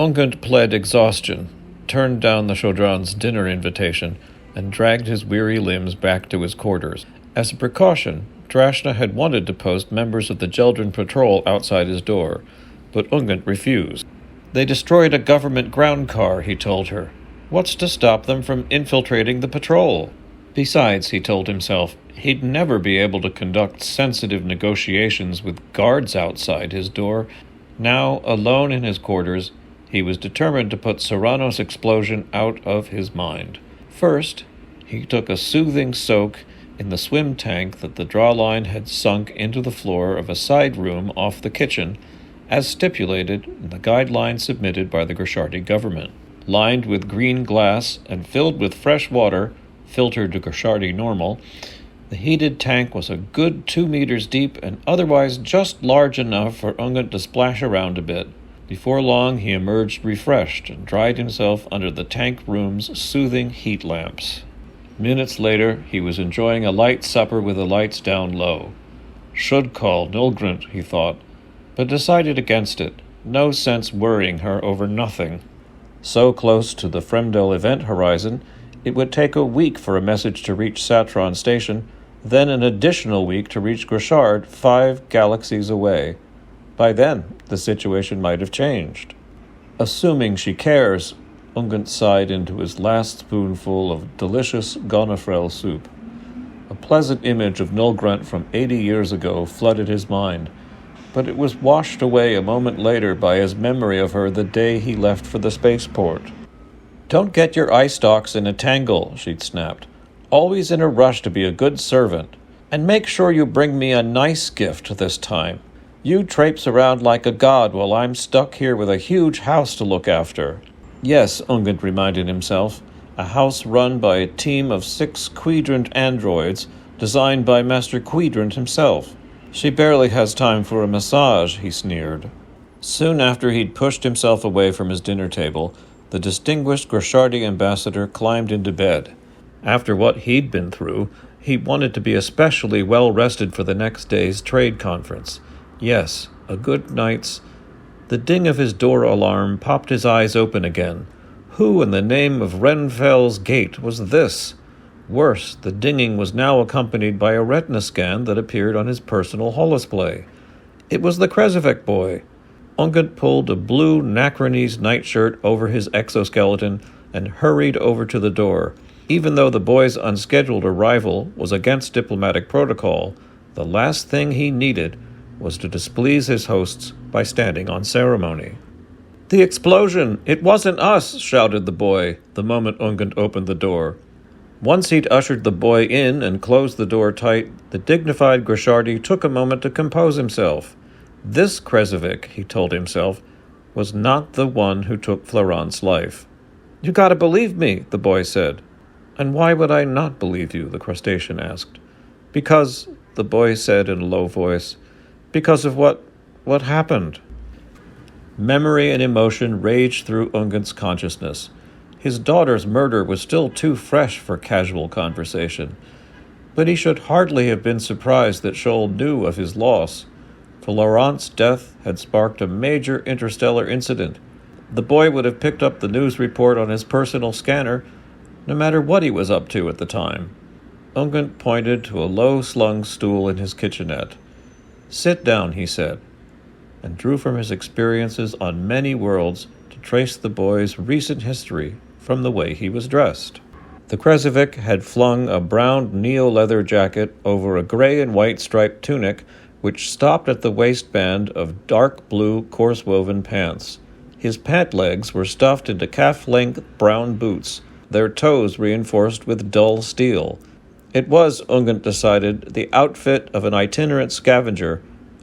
Ungent pled exhaustion, turned down the Shodran's dinner invitation, and dragged his weary limbs back to his quarters. As a precaution, Drashna had wanted to post members of the Geldrin patrol outside his door, but Ungent refused. They destroyed a government ground car, he told her. What's to stop them from infiltrating the patrol? Besides, he told himself, he'd never be able to conduct sensitive negotiations with guards outside his door. Now, alone in his quarters, he was determined to put Serrano's explosion out of his mind. First, he took a soothing soak in the swim tank that the drawline had sunk into the floor of a side room off the kitchen, as stipulated in the guidelines submitted by the Grashardi government. Lined with green glass and filled with fresh water, filtered to Grashardi normal, the heated tank was a good 2 meters deep and otherwise just large enough for Ungent to splash around a bit. Before long, he emerged refreshed and dried himself under the tank room's soothing heat lamps. Minutes later, he was enjoying a light supper with the lights down low. Should call Nilgrint, he thought, but decided against it. No sense worrying her over nothing. So close to the Fremdel event horizon, it would take a week for a message to reach Satron Station, then an additional week to reach Grashard 5 galaxies away. By then, the situation might have changed. Assuming she cares, Ungent sighed into his last spoonful of delicious Gonafrel soup. A pleasant image of Nilgrunt from 80 years ago flooded his mind, but it was washed away a moment later by his memory of her the day he left for the spaceport. "Don't get your eye stalks in a tangle," she'd snapped. "Always in a rush to be a good servant. And make sure you bring me a nice gift this time. You traipse around like a god while I'm stuck here with a huge house to look after." Yes, Ungent reminded himself, a house run by a team of 6 Quadrant androids designed by Master Quadrant himself. She barely has time for a massage, he sneered. Soon after he'd pushed himself away from his dinner table, the distinguished Grashardi ambassador climbed into bed. After what he'd been through, he wanted to be especially well-rested for the next day's trade conference. Yes, a good night's... The ding of his door alarm popped his eyes open again. Who in the name of Renfell's gate was this? Worse, the dinging was now accompanied by a retina scan that appeared on his personal holosplay. It was the Krezovic boy. Ungent pulled a blue Nacronese nightshirt over his exoskeleton and hurried over to the door. Even though the boy's unscheduled arrival was against diplomatic protocol, the last thing he needed was to displease his hosts by standing on ceremony. "The explosion! It wasn't us!" shouted the boy, the moment Ungent opened the door. Once he'd ushered the boy in and closed the door tight, the dignified Grashardi took a moment to compose himself. This Krezovic, he told himself, was not the one who took Florent's life. "You gotta believe me," the boy said. "And why would I not believe you?" the crustacean asked. "Because," the boy said in a low voice, "because of what happened." Memory and emotion raged through Ungent's consciousness. His daughter's murder was still too fresh for casual conversation, but he should hardly have been surprised that Shol knew of his loss. Florent's death had sparked a major interstellar incident. The boy would have picked up the news report on his personal scanner, no matter what he was up to at the time. Ungent pointed to a low-slung stool in his kitchenette. "Sit down," he said, and drew from his experiences on many worlds to trace the boy's recent history from the way he was dressed. The Krezovic had flung a brown neo-leather jacket over a gray and white striped tunic which stopped at the waistband of dark blue coarse-woven pants. His pant legs were stuffed into calf-length brown boots, their toes reinforced with dull steel. It was, Ungent decided, the outfit of an itinerant scavenger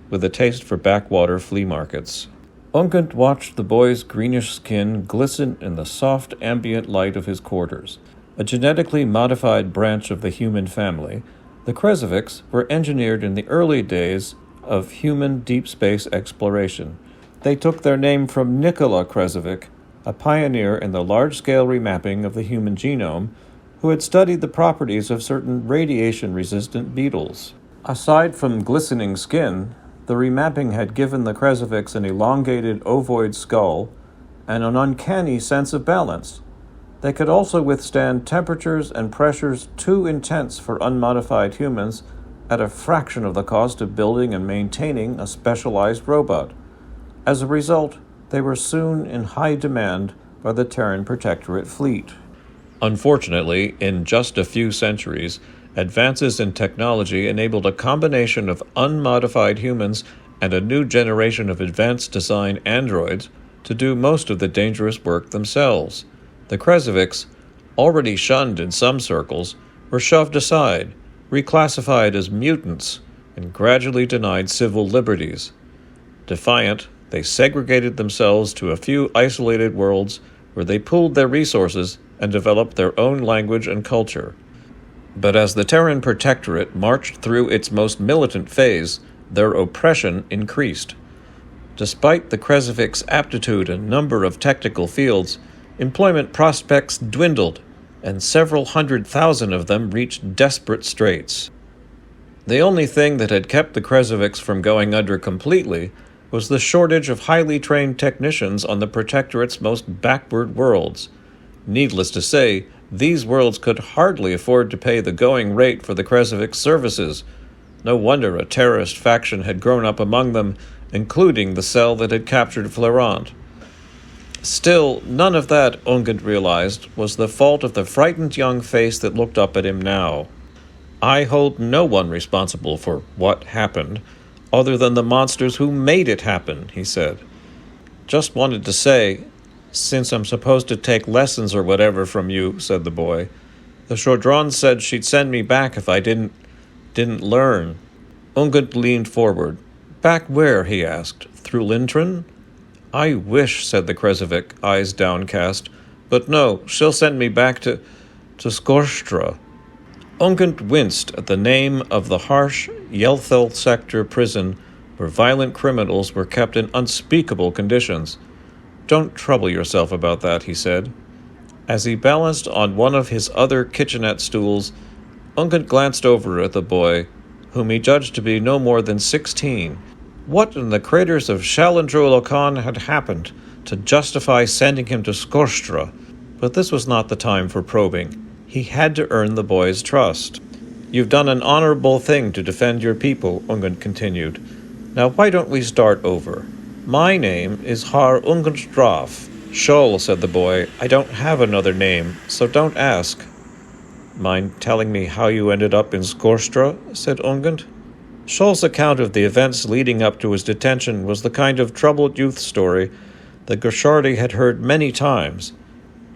with a taste for backwater flea markets. Ungent watched the boy's greenish skin glisten in the soft ambient light of his quarters. A genetically modified branch of the human family, the Krezovics were engineered in the early days of human deep space exploration. They took their name from Nikola Krezovic, a pioneer in the large-scale remapping of the human genome, who had studied the properties of certain radiation-resistant beetles. Aside from glistening skin, the remapping had given the Krezovics an elongated ovoid skull, and an uncanny sense of balance. They could also withstand temperatures and pressures too intense for unmodified humans at a fraction of the cost of building and maintaining a specialized robot. As a result, they were soon in high demand by the Terran Protectorate fleet. Unfortunately, in just a few centuries, advances in technology enabled a combination of unmodified humans and a new generation of advanced design androids to do most of the dangerous work themselves. The Krezovics, already shunned in some circles, were shoved aside, reclassified as mutants, and gradually denied civil liberties. Defiant, they segregated themselves to a few isolated worlds where they pooled their resources and developed their own language and culture. But as the Terran Protectorate marched through its most militant phase, their oppression increased. Despite the Krezovics' aptitude in a number of technical fields, employment prospects dwindled, and several 100,000 of them reached desperate straits. The only thing that had kept the Krezovics from going under completely was the shortage of highly trained technicians on the Protectorate's most backward worlds. Needless to say, these worlds could hardly afford to pay the going rate for the Krezovic services. No wonder a terrorist faction had grown up among them, including the cell that had captured Bledraun. Still, none of that, Ungent realized, was the fault of the frightened young face that looked up at him now. I hold no one responsible for what happened, other than the monsters who made it happen, he said. Just wanted to say, since I'm supposed to take lessons or whatever from you, said the boy. The Shodron said she'd send me back if I didn't learn. Ungent leaned forward. Back where? He asked. Through Lintron? I wish, said the Krezovic, eyes downcast. But no, she'll send me back to Skorshtra. Ungent winced at the name of the harsh Yelthel sector prison where violent criminals were kept in unspeakable conditions. Don't trouble yourself about that, he said. As he balanced on one of his other kitchenette stools, Ungent glanced over at the boy, whom he judged to be no more than 16. What in the craters of Shalandrolokan had happened to justify sending him to Skorshtra? But this was not the time for probing. He had to earn the boy's trust. You've done an honorable thing to defend your people, Ungent continued. Now why don't we start over? My name is Ungent Draaf. Shol, said the boy. I don't have another name, so don't ask. Mind telling me how you ended up in Skorshtra? Said Ungent. Shol's account of the events leading up to his detention was the kind of troubled youth story that Grashard had heard many times,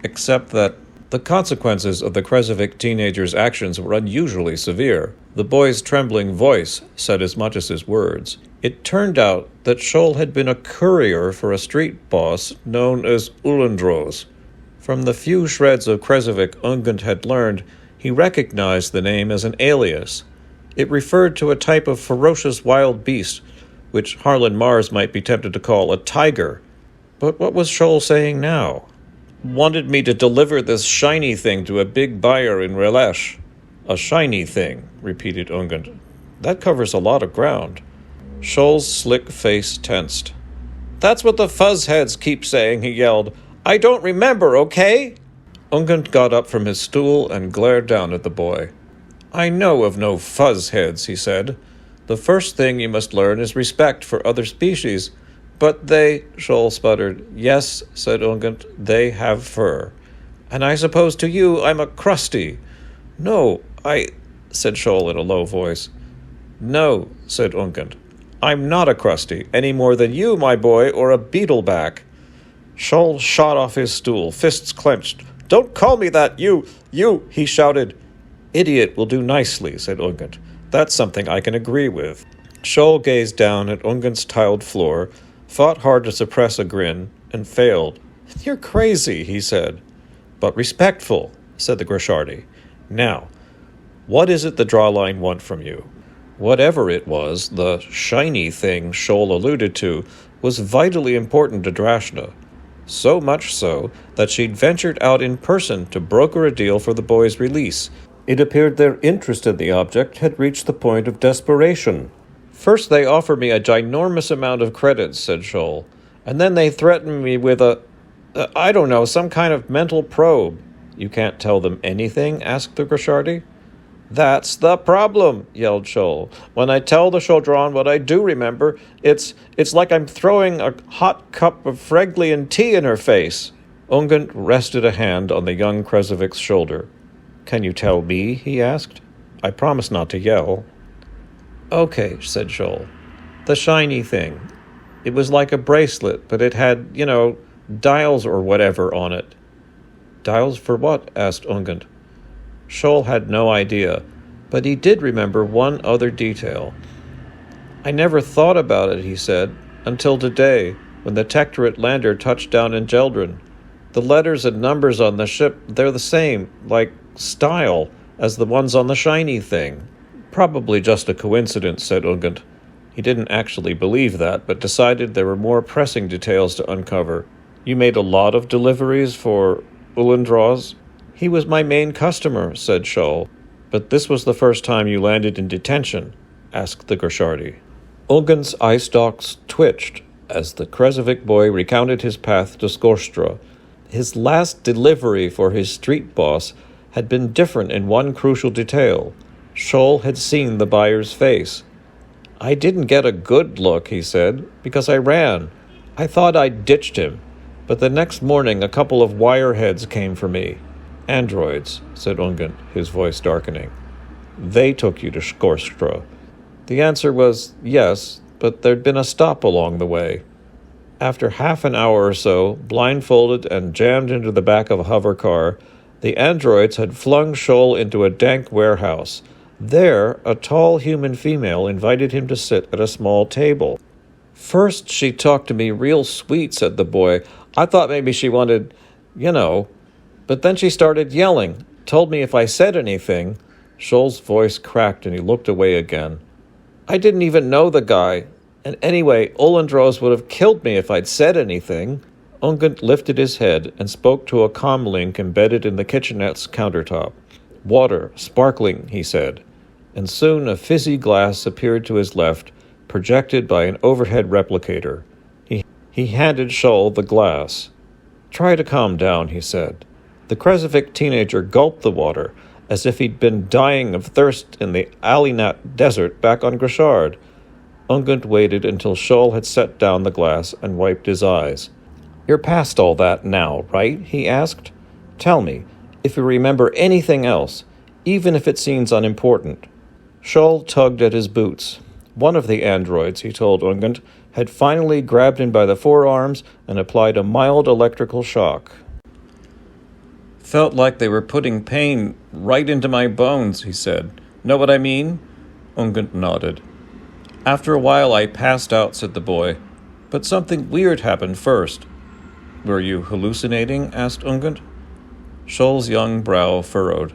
except that the consequences of the Krezovic teenager's actions were unusually severe. The boy's trembling voice said as much as his words. It turned out that Shol had been a courier for a street boss known as Ulendros. From the few shreds of Krezovic Ungent had learned, he recognized the name as an alias. It referred to a type of ferocious wild beast, which Harlan Mars might be tempted to call a tiger. But what was Shol saying now? Wanted me to deliver this shiny thing to a big buyer in Relish. A shiny thing, repeated Ungent. That covers a lot of ground. Shol's slick face tensed. That's what the fuzzheads keep saying, he yelled. I don't remember, okay? Ungent got up from his stool and glared down at the boy. I know of no fuzzheads, he said. The first thing you must learn is respect for other species. But they, Shol sputtered. Yes, said Ungent, they have fur. And I suppose to you I'm a crusty. No, said Shol in a low voice. No, said Ungent. I'm not a crusty, any more than you, my boy, or a beetleback. Shol shot off his stool, fists clenched. Don't call me that, you, he shouted. Idiot will do nicely, said Ungent. That's something I can agree with. Shol gazed down at Ungent's tiled floor, fought hard to suppress a grin, and failed. You're crazy, he said. But respectful, said the Grashardi. Now, what is it the Drawline want from you? Whatever it was, the shiny thing Shol alluded to was vitally important to Drashna. So much so that she'd ventured out in person to broker a deal for the boy's release. It appeared their interest in the object had reached the point of desperation. First they offered me a ginormous amount of credits, said Shol, and then they threatened me with a... I don't know, some kind of mental probe." "You can't tell them anything?" asked the Grashardi. "That's the problem," yelled Shol. "When I tell the Sholdron what I do remember, it's like I'm throwing a hot cup of Phrygian tea in her face." Ungent rested a hand on the young Krezovic's shoulder. "Can you tell me?" he asked. "I promise not to yell." "Okay," said Shol. "The shiny thing. It was like a bracelet, but it had, dials or whatever on it." "Dials for what?" asked Ungent. Shol had no idea, but he did remember one other detail. "I never thought about it," he said, "until today, when the Protectorate lander touched down in Jeldrin. The letters and numbers on the ship, they're the same, like style, as the ones on the shiny thing." "Probably just a coincidence," said Ungent. He didn't actually believe that, but decided there were more pressing details to uncover. "You made a lot of deliveries for Ungent Draaf?" "He was my main customer," said Shol. "But this was the first time you landed in detention?" asked the Grashardi. Ungent's eye stalks twitched as the Krezovic boy recounted his path to Skorstra. His last delivery for his street boss had been different in one crucial detail. Shol had seen the buyer's face. "I didn't get a good look," he said, "because I ran. I thought I'd ditched him. But the next morning a couple of wireheads came for me." "Androids," said Ungent, his voice darkening. "They took you to Skorstra." The answer was yes, but there'd been a stop along the way. After half an hour or so, blindfolded and jammed into the back of a hover car, the androids had flung Shol into a dank warehouse. There, a tall human female invited him to sit at a small table. "First she talked to me real sweet," said the boy. "I thought maybe she wanted, But then she started yelling, told me if I said anything." Shol's voice cracked and he looked away again. "I didn't even know the guy. And anyway, Ulendros would have killed me if I'd said anything." Ungent lifted his head and spoke to a comlink embedded in the kitchenette's countertop. "Water, sparkling," he said. And soon a fizzy glass appeared to his left, projected by an overhead replicator. He handed Shol the glass. "Try to calm down," he said. The Krezovic teenager gulped the water, as if he'd been dying of thirst in the Alinat desert back on Grashard. Ungent waited until Shol had set down the glass and wiped his eyes. "You're past all that now, right?" he asked. "Tell me, if you remember anything else, even if it seems unimportant." Shol tugged at his boots. One of the androids, he told Ungent, had finally grabbed him by the forearms and applied a mild electrical shock. "Felt like they were putting pain right into my bones," he said. "Know what I mean?" Ungent nodded. "After a while I passed out," said the boy. "But something weird happened first." "Were you hallucinating?" asked Ungent. Shol's young brow furrowed.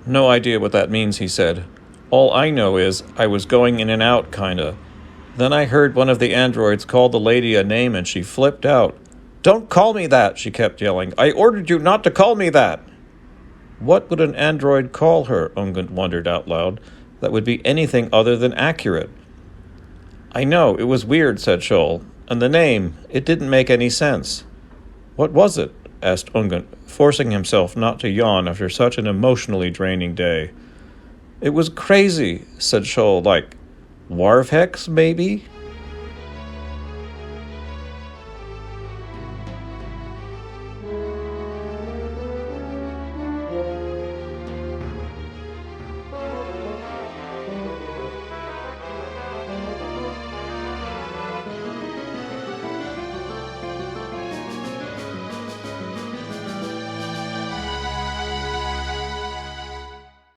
"No idea what that means," he said. "All I know is I was going in and out, kinda. Then I heard one of the androids call the lady a name and she flipped out. 'Don't call me that,' she kept yelling. 'I ordered you not to call me that.'" What would an android call her, Ungent wondered out loud, that would be anything other than accurate? "I know, it was weird," said Shol. "And the name, it didn't make any sense." "What was it?" asked Ungent, forcing himself not to yawn after such an emotionally draining day. "It was crazy," said Shol, "like Warvhex, maybe?"